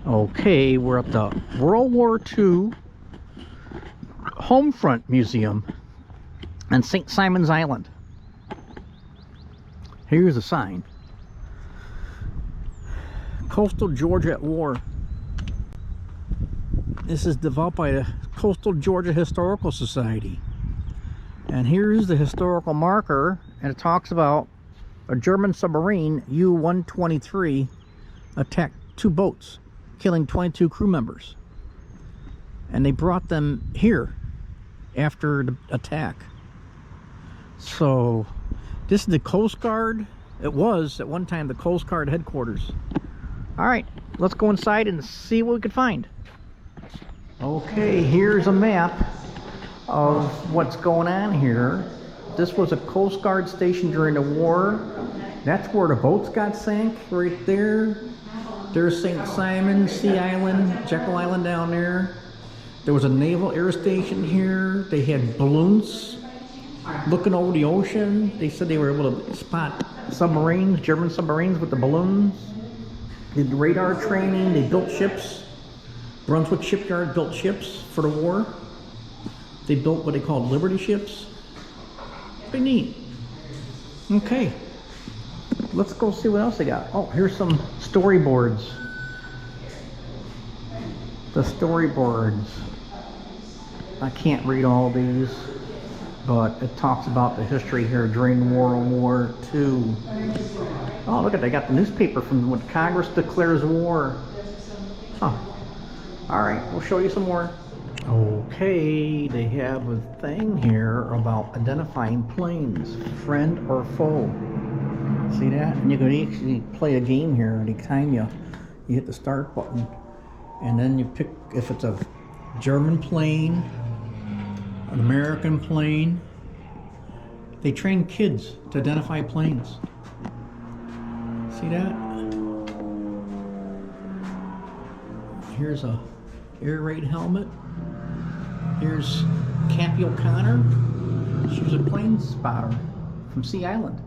Okay, we're at the World War II Homefront Museum on St. Simons Island. Here's a sign. Coastal Georgia at War. This is developed by the Coastal Georgia Historical Society. And here's the historical marker, and it talks about a German submarine, U-123, attacked 2 boats, killing 22 crew members. And they brought them here after the attack. So this is the Coast Guard. It was at one time the Coast Guard headquarters. All right, let's go inside and see what we can find. Okay, here's a map of what's going on here. This was a Coast Guard station during the war. That's where the boats got sank, right there. There's St. Simon, Sea Island, Jekyll Island down there. There was a naval air station here. They had balloons looking over the ocean. They said they were able to spot submarines, German submarines with the balloons. They did radar training. They built ships. Brunswick Shipyard built ships for the war. They built what they called Liberty ships. Pretty neat. Okay. Let's go see what else they got. Oh, here's some storyboards. The storyboards. I can't read all these, but it talks about the history here during World War II. Oh, look at they got the newspaper from when Congress declares war. Huh. All right, we'll show you some more. Okay, they have a thing here about identifying planes, friend or foe. See that? And you can actually play a game here. Anytime you hit the start button, and then you pick if it's a German plane, an American plane. They train kids to identify planes. See that? Here's a air raid helmet. Here's Cappy O'Connor. She was a plane spotter from Sea Island.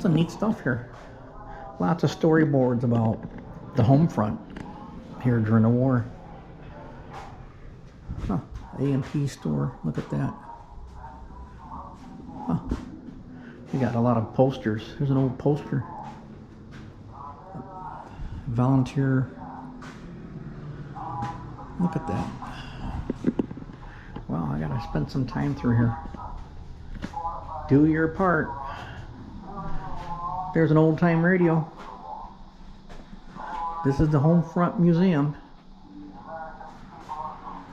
Some neat stuff here. Lots of storyboards about the home front here during the war. Huh. AMP store. Look at that. Huh. You got a lot of posters. Here's an old poster. Volunteer. Look at that. Wow, I gotta spend some time through here. Do your part. There's an old-time radio. This is the Homefront Museum.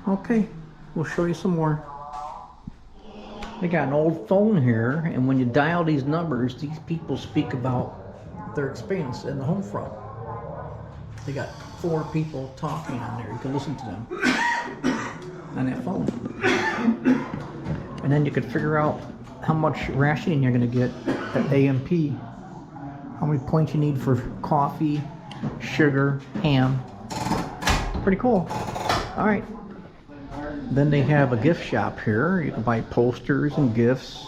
Okay, we'll show you some more. They got an old phone here, and when you dial these numbers, these people speak about their experience in the home front. They got 4 people talking on there. You can listen to them on that phone. And then you could figure out how much rationing you're going to get at AMP. How many points you need for coffee, sugar, ham. Pretty cool. All right. Then they have a gift shop here. You can buy posters and gifts.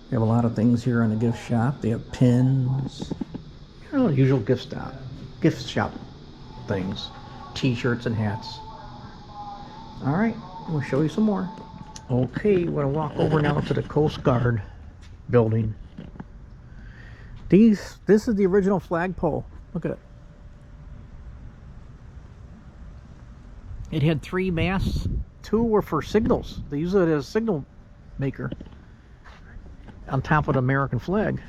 They have a lot of things here in the gift shop. They have pins. You know, the usual gift shop things. T-shirts and hats. All right. We'll show you some more. Okay, we're going to walk over now to the Coast Guard building. This is the original flagpole. Look at it. It had 3 masts. 2 were for signals. They use it as a signal maker on top of the American flag.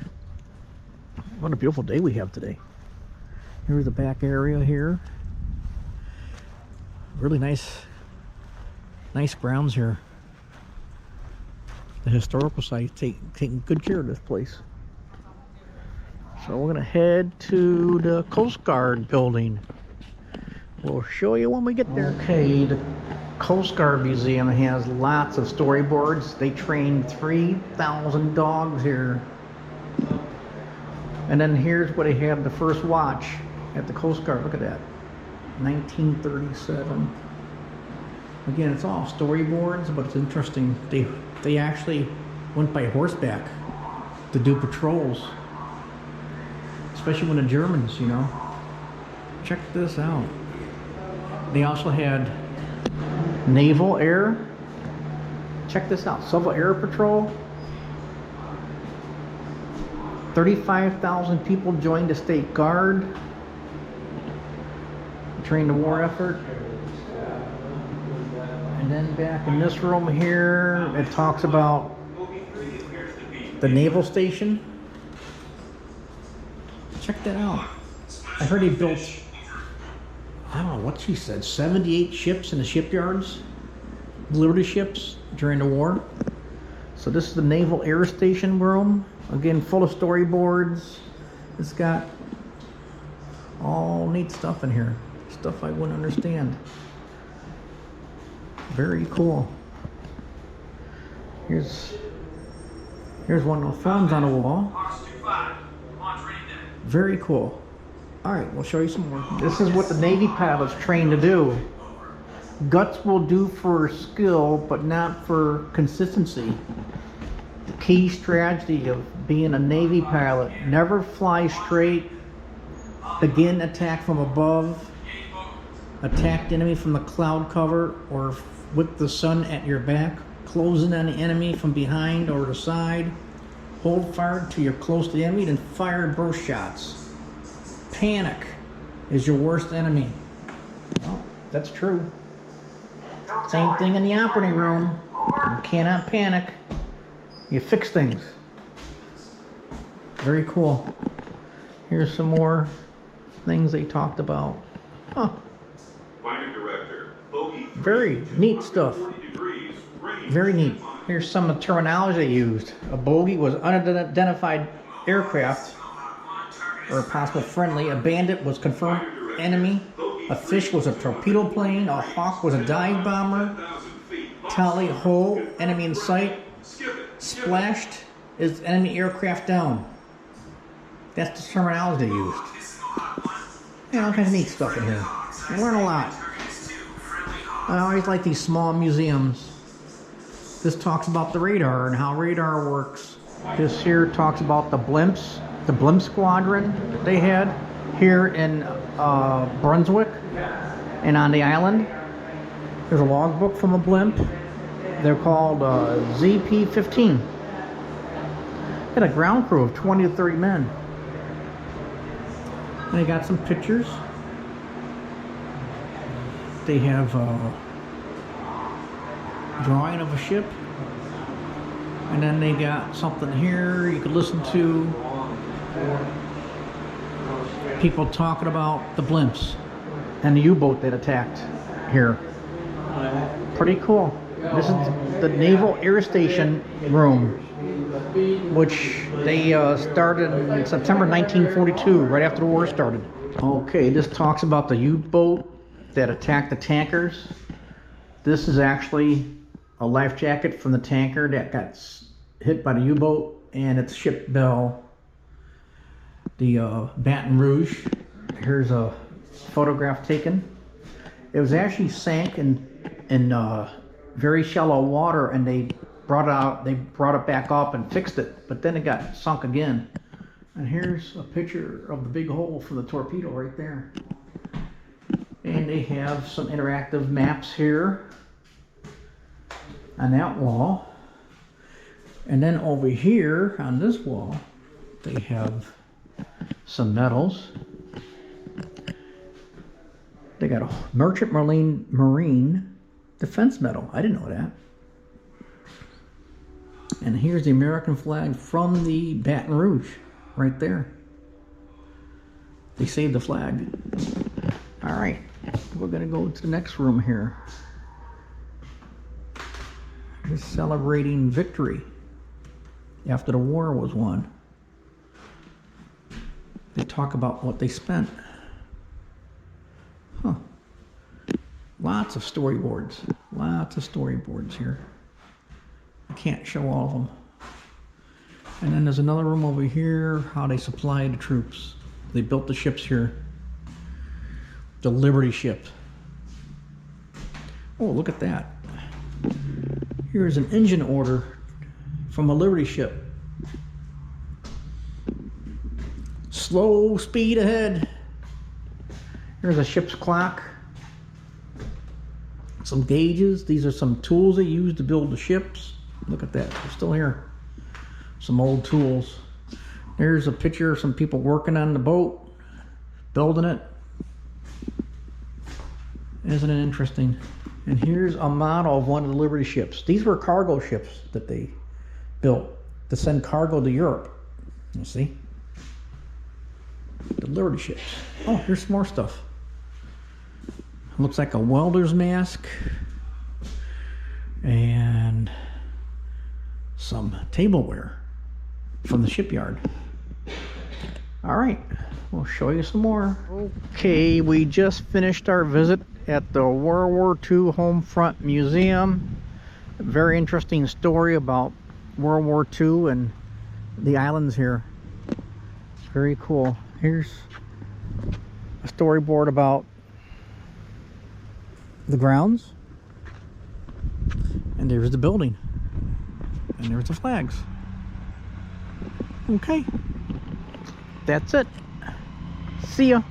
What a beautiful day we have today. Here's the back area here. Really nice grounds here. The historical site taking good care of this place. So we're gonna head to the Coast Guard building. We'll show you when we get there. Okay, the Coast Guard Museum has lots of storyboards. They trained 3,000 dogs here. And then here's where they have the first watch at the Coast Guard. Look at that. 1937. Again, it's all storyboards, but it's interesting. They actually went by horseback to do patrols especially when the Germans, you know. Check this out. They also had naval air. Check this out. Civil Air Patrol. 35,000 people joined the State Guard. Trained the war effort. And then back in this room here, it talks about the naval station. Check that out. I heard he built, I don't know what she said, 78 ships in the shipyards, Liberty ships during the war. So this is the Naval Air Station room. Again, full of storyboards. It's got all neat stuff in here. Stuff I wouldn't understand. Very cool. Here's one of the phones on the wall. Very cool. Alright, we'll show you some more. This is what the Navy pilots train to do. Guts will do for skill, but not for consistency. The key strategy of being a Navy pilot: never fly straight, begin attack from above, attack the enemy from the cloud cover or with the sun at your back, closing on the enemy from behind or the side, hold fire till you're close to the enemy, then fire burst shots. Panic is your worst enemy. Well, that's true. Same thing in the operating room. You cannot panic. You fix things. Very cool. Here's some more things they talked about. Huh. Very neat stuff. Very neat. Here's some of the terminology they used. A bogey was unidentified aircraft or a possible friendly. A bandit was confirmed enemy. A fish was a torpedo plane. A hawk was a dive bomber. Tally ho, enemy in sight. Splashed is enemy aircraft down. That's the terminology they used. Yeah, all kinds of neat stuff in here. I learn a lot. I always like these small museums. This talks about the radar and how radar works. This here talks about the blimps, the blimp squadron that they had here in Brunswick and on the island. There's a logbook from a blimp. They're called ZP-15. Had a ground crew of 20 to 30 men. And they got some pictures. They have a drawing of a ship. And then they got something here you could listen to. People talking about the blimps and the U-boat that attacked here. Pretty cool. This is the Naval Air Station room, which they started in September 1942, right after the war started. Okay, this talks about the U-boat that attacked the tankers. This is actually a life jacket from the tanker that got hit by the U-boat, and it's ship Bell, the Baton Rouge. Here's a photograph taken. It was actually sank in very shallow water, and they brought it back up and fixed it, but then it got sunk again. And here's a picture of the big hole for the torpedo right there. And they have some interactive maps here on that wall. And then over here on this wall, they have some medals. They got a Merchant Marine Defense Medal. I didn't know that. And here's the American flag from the Baton Rouge, right there. They saved the flag. All right, we're gonna go to the next room here. They're celebrating victory after the war was won. They talk about what they spent. Huh. Lots of storyboards. Lots of storyboards here. I can't show all of them. And then there's another room over here, how they supplied the troops. They built the ships here. The Liberty ship. Oh, look at that. Here's an engine order from a Liberty ship. Slow speed ahead. Here's a ship's clock. Some gauges. These are some tools they use to build the ships. Look at that. They're still here. Some old tools. There's a picture of some people working on the boat, building it. Isn't it interesting? And here's a model of one of the Liberty ships. These were cargo ships that they built to send cargo to Europe. You see? The Liberty ships. Oh, here's some more stuff. Looks like a welder's mask. And some tableware from the shipyard. All right, we'll show you some more. Okay, we just finished our visit at the World War II Home Front Museum. A very interesting story about World War II and the islands here. It's very cool. Here's a storyboard about the grounds. And there's the building. And there's the flags. Okay. That's it. See ya.